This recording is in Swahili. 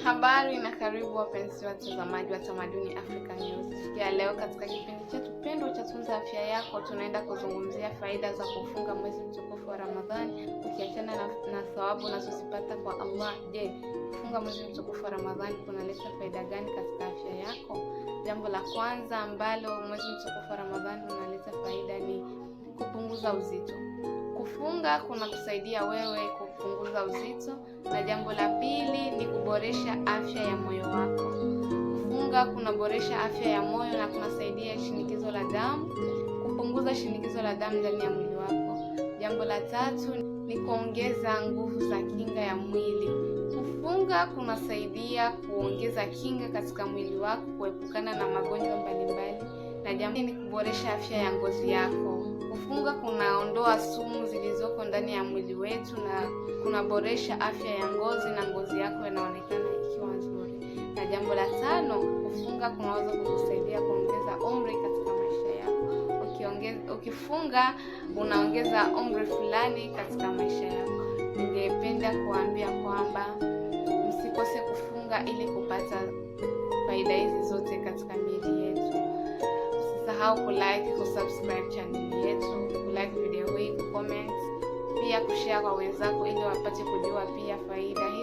Habari na karibu wapenzi watazamaji wa Tamaduni Africa News. Sikia leo katika kipindi chetu pendwa cha Tunza Afya Yako, tunaenda kuzungumzia faida za kufunga mwezi mtukufu wa Ramadhani, ukiachana na thawabu unazozipata kwa Allah. Je, kufunga mwezi mtukufu wa Ramadhani kunaleta faida gani katika afya yako? Jambo la kwanza ambalo mwezi mtukufu wa Ramadhani unaleta faida ni kupunguza uzito. Kufunga kuna kusaidia wewe kupunguza uzito, na jambo la pili ni kuboresha afya ya moyo wako. Kufunga kunaboresha afya ya moyo na kunasaidia shinikizo la damu, kupunguza shinikizo la damu ndani ya mwili wako. Jambo la tatu ni kuongeza nguvu za kinga ya mwili. Kufunga kunasaidia kuongeza kinga katika mwili wako kuepukana na magonjwa mbalimbali, na jambo ni kuboresha afya ya ngozi yako. Kufunga kunaondoa sumu zilizoko ndani ya mwili wetu na kunaboresha afya ya ngozi, na ngozi yako inaonekana ikiwa nzuri. Na jambo la tano, kufunga kunaweza kukusaidia kuongeza umri katika maisha yako. Ukifunga unaongeza umri fulani katika maisha yako. Ningependa kuambia kwamba msikose kufunga ili kupata faida hizi zote katika miili yetu. Usisahau kulike, kusubscribe channel yetu, kulike video hii, comment, pia kushare kwa wenzako ili wapate kujua pia faida hizi.